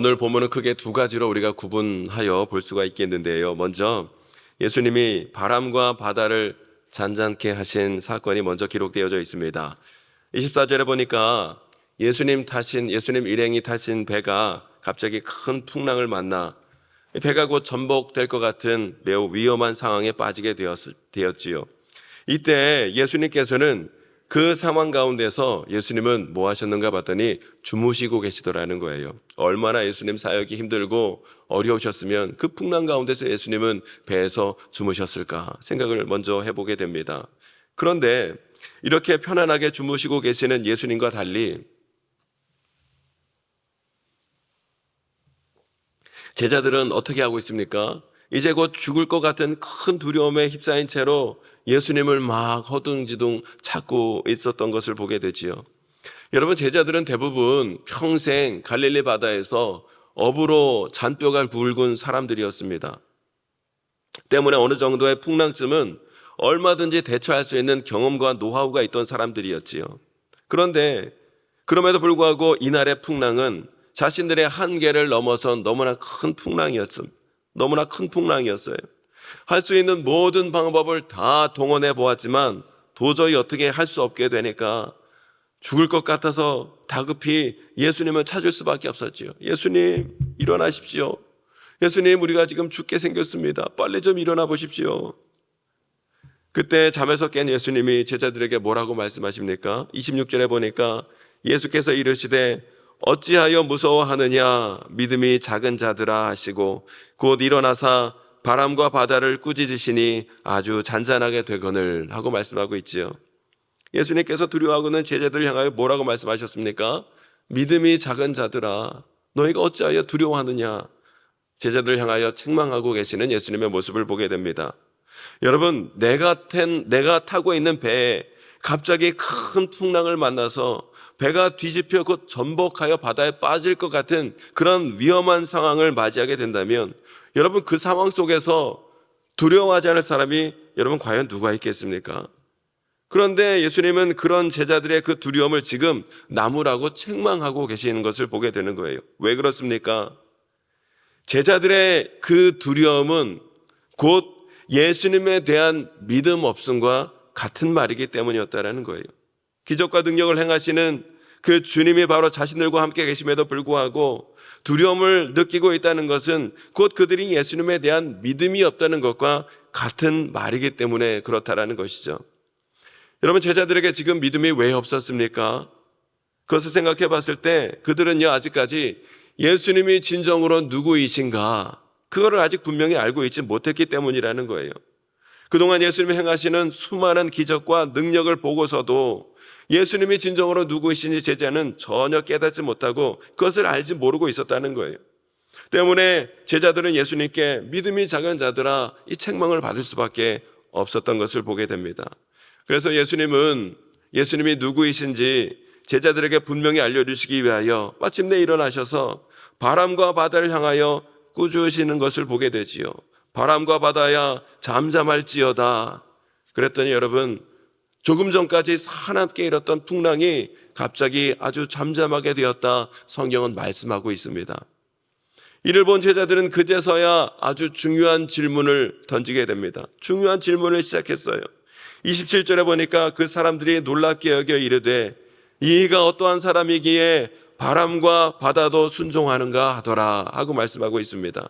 오늘 본문은 크게 두 가지로 우리가 구분하여 볼 수가 있겠는데요. 먼저 예수님이 바람과 바다를 잔잔케 하신 사건이 먼저 기록되어져 있습니다. 24절에 보니까 예수님 일행이 타신 배가 갑자기 큰 풍랑을 만나 배가 곧 전복될 것 같은 매우 위험한 상황에 빠지게 되었지요. 이때 예수님께서는 그 상황 가운데서 예수님은 뭐 하셨는가 봤더니 주무시고 계시더라는 거예요. 얼마나 예수님 사역이 힘들고 어려우셨으면 그 풍랑 가운데서 예수님은 배에서 주무셨을까 생각을 먼저 해보게 됩니다. 그런데 이렇게 편안하게 주무시고 계시는 예수님과 달리 제자들은 어떻게 하고 있습니까? 이제 곧 죽을 것 같은 큰 두려움에 휩싸인 채로 예수님을 막 허둥지둥 찾고 있었던 것을 보게 되지요. 여러분, 제자들은 대부분 평생 갈릴리 바다에서 어부로 잔뼈가 굵은 사람들이었습니다. 때문에 어느 정도의 풍랑쯤은 얼마든지 대처할 수 있는 경험과 노하우가 있던 사람들이었지요. 그런데 그럼에도 불구하고 이날의 풍랑은 자신들의 한계를 넘어선 너무나 큰 풍랑이었어요. 할 수 있는 모든 방법을 다 동원해 보았지만 도저히 어떻게 할 수 없게 되니까 죽을 것 같아서 다급히 예수님을 찾을 수밖에 없었지요. 예수님, 일어나십시오. 예수님, 우리가 지금 죽게 생겼습니다. 빨리 좀 일어나 보십시오. 그때 잠에서 깬 예수님이 제자들에게 뭐라고 말씀하십니까? 26절에 보니까 예수께서 이르시되 어찌하여 무서워하느냐, 믿음이 작은 자들아 하시고 곧 일어나사 바람과 바다를 꾸짖으시니 아주 잔잔하게 되거늘 하고 말씀하고 있지요. 예수님께서 두려워하고는 제자들을 향하여 뭐라고 말씀하셨습니까? 믿음이 작은 자들아, 너희가 어찌하여 두려워하느냐. 제자들을 향하여 책망하고 계시는 예수님의 모습을 보게 됩니다. 여러분, 내가 타고 있는 배에 갑자기 큰 풍랑을 만나서 배가 뒤집혀 곧 전복하여 바다에 빠질 것 같은 그런 위험한 상황을 맞이하게 된다면 여러분, 그 상황 속에서 두려워하지 않을 사람이 여러분 과연 누가 있겠습니까? 그런데 예수님은 그런 제자들의 그 두려움을 지금 나무라고 책망하고 계시는 것을 보게 되는 거예요. 왜 그렇습니까? 제자들의 그 두려움은 곧 예수님에 대한 믿음 없음과 같은 말이기 때문이었다라는 거예요. 기적과 능력을 행하시는 그 주님이 바로 자신들과 함께 계심에도 불구하고 두려움을 느끼고 있다는 것은 곧 그들이 예수님에 대한 믿음이 없다는 것과 같은 말이기 때문에 그렇다라는 것이죠. 여러분, 제자들에게 지금 믿음이 왜 없었습니까? 그것을 생각해 봤을 때 그들은요, 아직까지 예수님이 진정으로 누구이신가, 그거를 아직 분명히 알고 있지 못했기 때문이라는 거예요. 그동안 예수님이 행하시는 수많은 기적과 능력을 보고서도 예수님이 진정으로 누구이신지 제자는 전혀 깨닫지 못하고 그것을 알지 모르고 있었다는 거예요. 때문에 제자들은 예수님께 믿음이 작은 자들아, 이 책망을 받을 수밖에 없었던 것을 보게 됩니다. 그래서 예수님이 누구이신지 제자들에게 분명히 알려주시기 위하여 마침내 일어나셔서 바람과 바다를 향하여 꾸짖으시는 것을 보게 되지요. 바람과 바다야 잠잠할지어다. 그랬더니 여러분, 조금 전까지 사납게 일었던 풍랑이 갑자기 아주 잠잠하게 되었다, 성경은 말씀하고 있습니다. 이를 본 제자들은 그제서야 아주 중요한 질문을 던지게 됩니다. 중요한 질문을 시작했어요. 27절에 보니까 그 사람들이 놀랍게 여겨 이르되 이가 어떠한 사람이기에 바람과 바다도 순종하는가 하더라 하고 말씀하고 있습니다.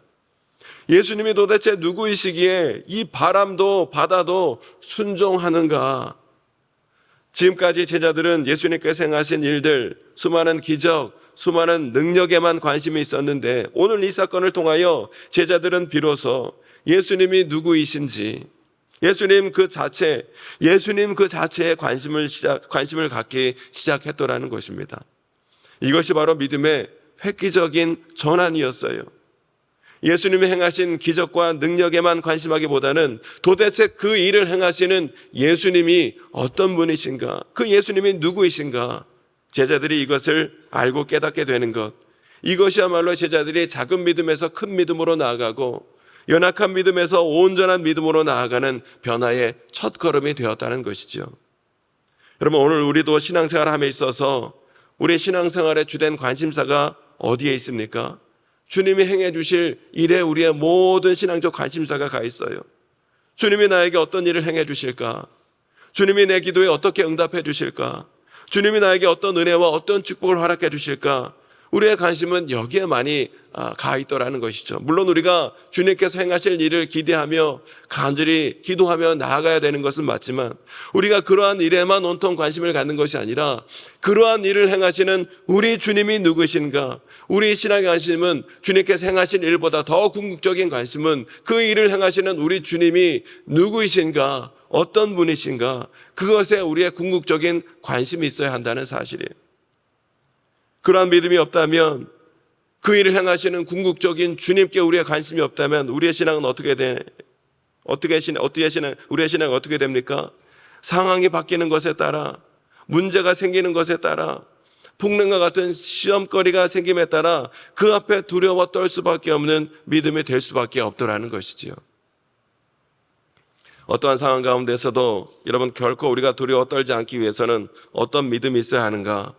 예수님이 도대체 누구이시기에 이 바람도 바다도 순종하는가? 지금까지 제자들은 예수님께서 행하신 일들, 수많은 기적, 수많은 능력에만 관심이 있었는데 오늘 이 사건을 통하여 제자들은 비로소 예수님이 누구이신지, 예수님 그 자체에 관심을 갖기 시작했더라는 것입니다. 이것이 바로 믿음의 획기적인 전환이었어요. 예수님이 행하신 기적과 능력에만 관심하기보다는 도대체 그 일을 행하시는 예수님이 어떤 분이신가, 그 예수님이 누구이신가, 제자들이 이것을 알고 깨닫게 되는 것, 이것이야말로 제자들이 작은 믿음에서 큰 믿음으로 나아가고 연약한 믿음에서 온전한 믿음으로 나아가는 변화의 첫 걸음이 되었다는 것이죠. 여러분, 오늘 우리도 신앙생활함에 있어서 우리 신앙생활의 주된 관심사가 어디에 있습니까? 주님이 행해 주실 일에 우리의 모든 신앙적 관심사가 가 있어요. 주님이 나에게 어떤 일을 행해 주실까? 주님이 내 기도에 어떻게 응답해 주실까? 주님이 나에게 어떤 은혜와 어떤 축복을 허락해 주실까? 우리의 관심은 여기에 많이 가 있더라는 것이죠. 물론 우리가 주님께서 행하실 일을 기대하며 간절히 기도하며 나아가야 되는 것은 맞지만, 우리가 그러한 일에만 온통 관심을 갖는 것이 아니라 그러한 일을 행하시는 우리 주님이 누구신가? 우리 신앙의 관심은 주님께서 행하신 일보다 더 궁극적인 관심은 그 일을 행하시는 우리 주님이 누구이신가? 어떤 분이신가? 그것에 우리의 궁극적인 관심이 있어야 한다는 사실이에요. 그러한 믿음이 없다면, 그 일을 행하시는 궁극적인 주님께 우리의 관심이 없다면 우리의 신앙은 우리의 신앙은 어떻게 됩니까? 상황이 바뀌는 것에 따라, 문제가 생기는 것에 따라, 풍랑과 같은 시험거리가 생김에 따라 그 앞에 두려워 떨 수밖에 없는 믿음이 될 수밖에 없더라는 것이지요. 어떠한 상황 가운데서도 여러분, 결코 우리가 두려워 떨지 않기 위해서는 어떤 믿음이 있어야 하는가?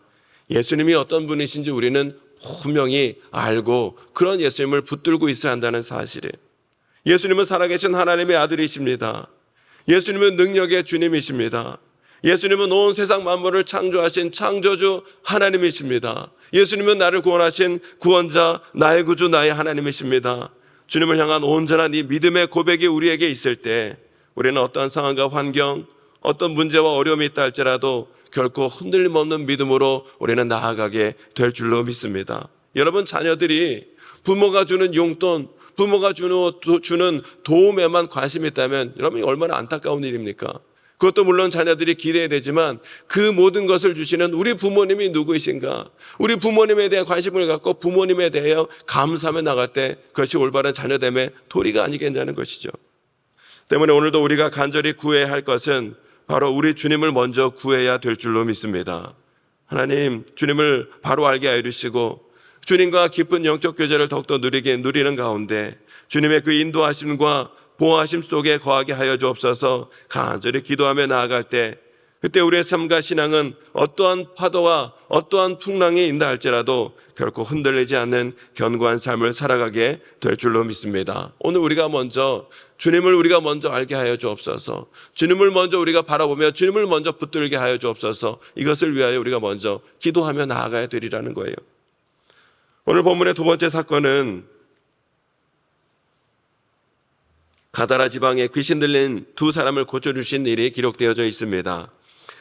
예수님이 어떤 분이신지 우리는 분명히 알고 그런 예수님을 붙들고 있어야 한다는 사실이에요. 예수님은 살아계신 하나님의 아들이십니다. 예수님은 능력의 주님이십니다. 예수님은 온 세상 만물을 창조하신 창조주 하나님이십니다. 예수님은 나를 구원하신 구원자, 나의 구주, 나의 하나님이십니다. 주님을 향한 온전한 이 믿음의 고백이 우리에게 있을 때 우리는 어떠한 상황과 환경, 어떤 문제와 어려움이 있다 할지라도 결코 흔들림 없는 믿음으로 우리는 나아가게 될 줄로 믿습니다. 여러분, 자녀들이 부모가 주는 용돈, 부모가 주는 도움에만 관심이 있다면 여러분이 얼마나 안타까운 일입니까? 그것도 물론 자녀들이 기대해야 되지만 그 모든 것을 주시는 우리 부모님이 누구이신가? 우리 부모님에 대해 관심을 갖고 부모님에 대하여 감사하며 나갈 때 그것이 올바른 자녀됨의 도리가 아니겠냐는 것이죠. 때문에 오늘도 우리가 간절히 구해야 할 것은 바로 우리 주님을 먼저 구해야 될 줄로 믿습니다. 하나님, 주님을 바로 알게 하여 주시고 주님과 깊은 영적 교제를 더욱더 누리는 가운데 주님의 그 인도하심과 보호하심 속에 거하게 하여 주옵소서. 간절히 기도하며 나아갈 때 그때 우리의 삶과 신앙은 어떠한 파도와 어떠한 풍랑이 있다 할지라도 결코 흔들리지 않는 견고한 삶을 살아가게 될 줄로 믿습니다. 오늘 주님을 우리가 먼저 알게 하여 주옵소서. 주님을 먼저 우리가 바라보며 주님을 먼저 붙들게 하여 주옵소서. 이것을 위하여 우리가 먼저 기도하며 나아가야 되리라는 거예요. 오늘 본문의 두 번째 사건은 가다라 지방에 귀신 들린 두 사람을 고쳐주신 일이 기록되어져 있습니다.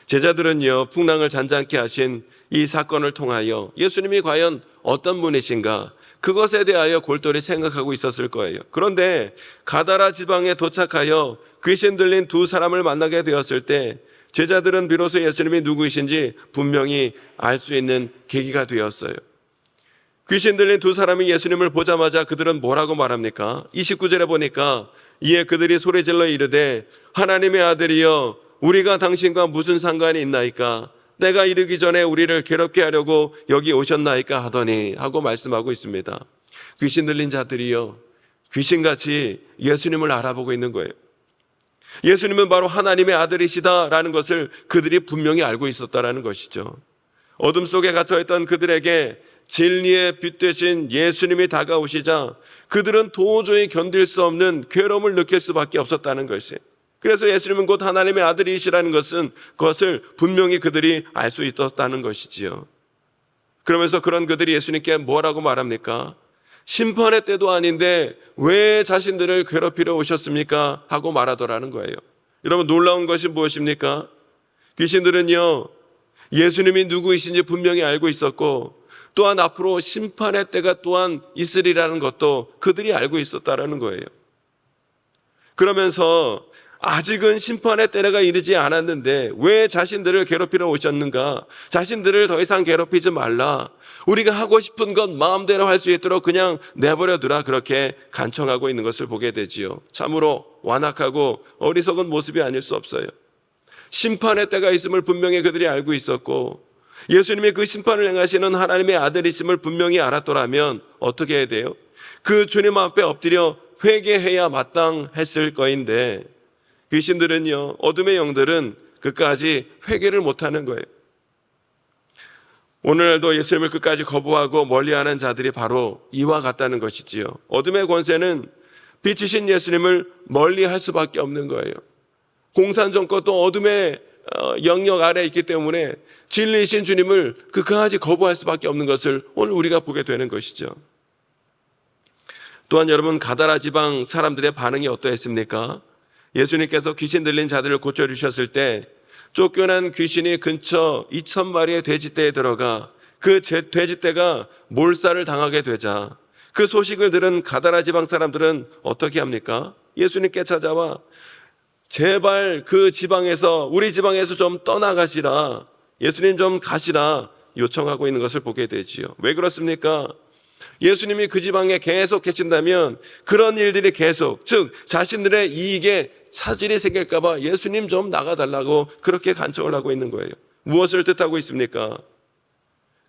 제자들은요, 풍랑을 잔잔케 하신 이 사건을 통하여 예수님이 과연 어떤 분이신가, 그것에 대하여 골똘히 생각하고 있었을 거예요. 그런데 가다라 지방에 도착하여 귀신 들린 두 사람을 만나게 되었을 때 제자들은 비로소 예수님이 누구이신지 분명히 알 수 있는 계기가 되었어요. 귀신 들린 두 사람이 예수님을 보자마자 그들은 뭐라고 말합니까? 29절에 보니까 이에 그들이 소리질러 이르되 하나님의 아들이여 우리가 당신과 무슨 상관이 있나이까? 때가 이르기 전에 우리를 괴롭게 하려고 여기 오셨나이까 하더니 하고 말씀하고 있습니다. 귀신 들린 자들이요, 귀신같이 예수님을 알아보고 있는 거예요. 예수님은 바로 하나님의 아들이시다라는 것을 그들이 분명히 알고 있었다라는 것이죠. 어둠 속에 갇혀있던 그들에게 진리의 빛 되신 예수님이 다가오시자 그들은 도저히 견딜 수 없는 괴로움을 느낄 수밖에 없었다는 것이에요. 그래서 예수님은 곧 하나님의 아들이시라는 그것을 분명히 그들이 알 수 있었다는 것이지요. 그러면서 그런 그들이 예수님께 뭐라고 말합니까? 심판의 때도 아닌데 왜 자신들을 괴롭히러 오셨습니까? 하고 말하더라는 거예요. 여러분, 놀라운 것이 무엇입니까? 귀신들은요, 예수님이 누구이신지 분명히 알고 있었고 또한 앞으로 심판의 때가 또한 있으리라는 것도 그들이 알고 있었다라는 거예요. 그러면서 아직은 심판의 때가 이르지 않았는데 왜 자신들을 괴롭히러 오셨는가? 자신들을 더 이상 괴롭히지 말라. 우리가 하고 싶은 것 마음대로 할 수 있도록 그냥 내버려 두라. 그렇게 간청하고 있는 것을 보게 되지요. 참으로 완악하고 어리석은 모습이 아닐 수 없어요. 심판의 때가 있음을 분명히 그들이 알고 있었고 예수님이 그 심판을 행하시는 하나님의 아들이심을 분명히 알았더라면 어떻게 해야 돼요? 그 주님 앞에 엎드려 회개해야 마땅했을 거인데 귀신들은요, 어둠의 영들은 그까지 회개를 못하는 거예요. 오늘날도 예수님을 끝까지 거부하고 멀리하는 자들이 바로 이와 같다는 것이지요. 어둠의 권세는 빛이신 예수님을 멀리할 수밖에 없는 거예요. 공산정권도 어둠의 영역 아래에 있기 때문에 진리이신 주님을 끝까지 거부할 수밖에 없는 것을 오늘 우리가 보게 되는 것이죠. 또한 여러분, 가다라 지방 사람들의 반응이 어떠했습니까? 예수님께서 귀신 들린 자들을 고쳐주셨을 때 쫓겨난 귀신이 근처 2,000마리의 돼지떼에 들어가 그 돼지떼가 몰살을 당하게 되자 그 소식을 들은 가다라 지방 사람들은 어떻게 합니까? 예수님께 찾아와 제발 그 지방에서, 우리 지방에서 좀 떠나가시라, 예수님 좀 가시라 요청하고 있는 것을 보게 되지요. 왜 그렇습니까? 예수님이 그 지방에 계속 계신다면 그런 일들이 계속, 즉 자신들의 이익에 차질이 생길까 봐 예수님 좀 나가달라고 그렇게 간청을 하고 있는 거예요. 무엇을 뜻하고 있습니까?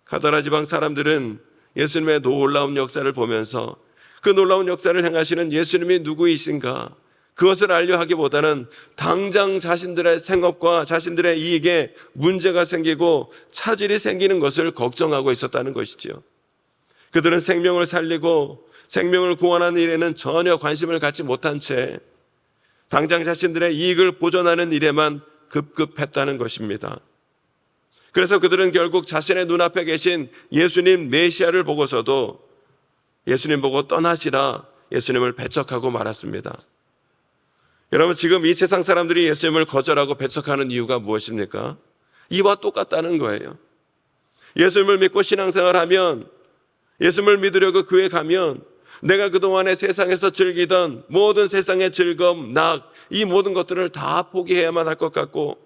가다라 지방 사람들은 예수님의 놀라운 역사를 보면서 그 놀라운 역사를 행하시는 예수님이 누구이신가, 그것을 알려 하기보다는 당장 자신들의 생업과 자신들의 이익에 문제가 생기고 차질이 생기는 것을 걱정하고 있었다는 것이지요. 그들은 생명을 살리고 생명을 구원하는 일에는 전혀 관심을 갖지 못한 채 당장 자신들의 이익을 보존하는 일에만 급급했다는 것입니다. 그래서 그들은 결국 자신의 눈앞에 계신 예수님 메시아를 보고서도 예수님 보고 떠나시라 예수님을 배척하고 말았습니다. 여러분, 지금 이 세상 사람들이 예수님을 거절하고 배척하는 이유가 무엇입니까? 이와 똑같다는 거예요. 예수님을 믿고 신앙생활하면, 예수님을 믿으려고 교회 가면 내가 그동안에 세상에서 즐기던 모든 세상의 즐거움, 낙, 이 모든 것들을 다 포기해야만 할 것 같고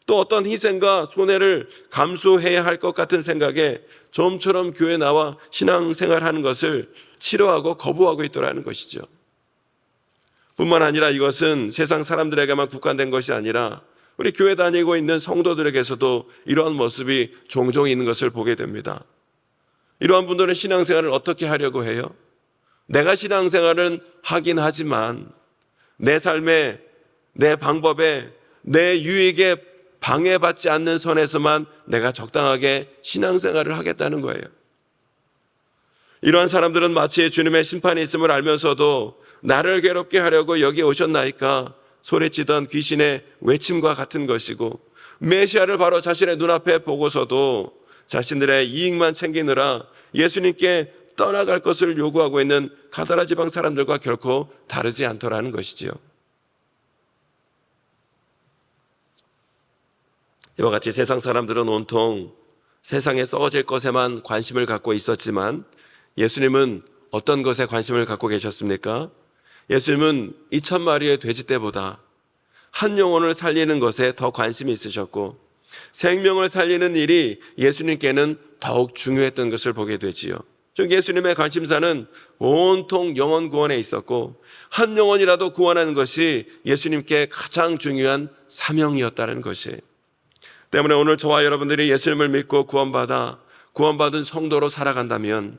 또 어떤 희생과 손해를 감수해야 할 것 같은 생각에 좀처럼 교회 나와 신앙생활하는 것을 싫어하고 거부하고 있더라는 것이죠. 뿐만 아니라 이것은 세상 사람들에게만 국한된 것이 아니라 우리 교회 다니고 있는 성도들에게서도 이러한 모습이 종종 있는 것을 보게 됩니다. 이러한 분들은 신앙생활을 어떻게 하려고 해요? 내가 신앙생활은 하긴 하지만 내 삶에, 내 방법에, 내 유익에 방해받지 않는 선에서만 내가 적당하게 신앙생활을 하겠다는 거예요. 이러한 사람들은 마치 주님의 심판이 있음을 알면서도 나를 괴롭게 하려고 여기 오셨나이까 소리치던 귀신의 외침과 같은 것이고, 메시아를 바로 자신의 눈앞에 보고서도 자신들의 이익만 챙기느라 예수님께 떠나갈 것을 요구하고 있는 가다라 지방 사람들과 결코 다르지 않더라는 것이지요. 이와 같이 세상 사람들은 온통 세상에 썩어질 것에만 관심을 갖고 있었지만 예수님은 어떤 것에 관심을 갖고 계셨습니까? 예수님은 2,000마리의 돼지떼보다 한 영혼을 살리는 것에 더 관심이 있으셨고 생명을 살리는 일이 예수님께는 더욱 중요했던 것을 보게 되지요. 즉 예수님의 관심사는 온통 영혼 구원에 있었고 한 영혼이라도 구원하는 것이 예수님께 가장 중요한 사명이었다는 것이에요. 때문에 오늘 저와 여러분들이 예수님을 믿고 구원받은 성도로 살아간다면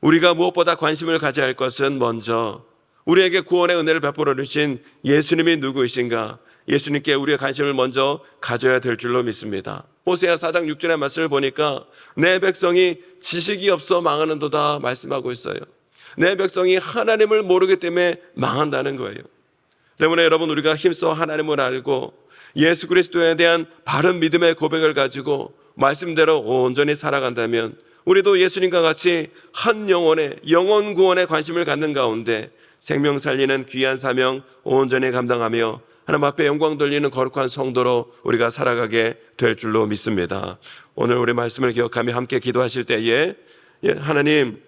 우리가 무엇보다 관심을 가져야 할 것은 먼저 우리에게 구원의 은혜를 베풀어 주신 예수님이 누구이신가, 예수님께 우리의 관심을 먼저 가져야 될 줄로 믿습니다. 호세아 4장 6절의 말씀을 보니까 내 백성이 지식이 없어 망하는도다 말씀하고 있어요. 내 백성이 하나님을 모르기 때문에 망한다는 거예요. 때문에 여러분, 우리가 힘써 하나님을 알고 예수 그리스도에 대한 바른 믿음의 고백을 가지고 말씀대로 온전히 살아간다면 우리도 예수님과 같이 한 영혼의 영혼 구원에 관심을 갖는 가운데 생명 살리는 귀한 사명 온전히 감당하며 하나님 앞에 영광 돌리는 거룩한 성도로 우리가 살아가게 될 줄로 믿습니다. 오늘 우리 말씀을 기억하며 함께 기도하실 때에 하나님,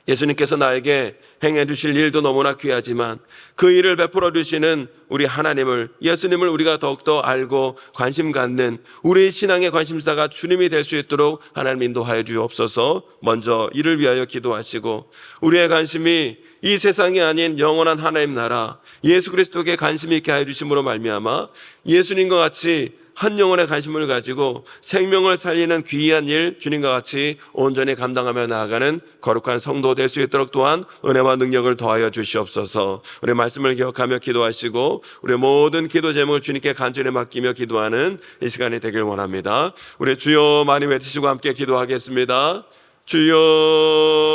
예수님께서 나에게 행해 주실 일도 너무나 귀하지만 그 일을 베풀어 주시는 우리 하나님을, 예수님을 우리가 더욱더 알고 관심 갖는 우리 신앙의 관심사가 주님이 될 수 있도록 하나님 인도하여 주옵소서. 먼저 이를 위하여 기도하시고 우리의 관심이 이 세상이 아닌 영원한 하나님 나라 예수 그리스도께 관심 있게 하여 주심으로 말미암아 예수님과 같이 한 영혼의 관심을 가지고 생명을 살리는 귀한 일 주님과 같이 온전히 감당하며 나아가는 거룩한 성도 될 수 있도록 또한 은혜와 능력을 더하여 주시옵소서. 우리 말씀을 기억하며 기도하시고 우리 모든 기도 제목을 주님께 간절히 맡기며 기도하는 이 시간이 되길 원합니다. 우리 주여 많이 외치시고 함께 기도하겠습니다. 주여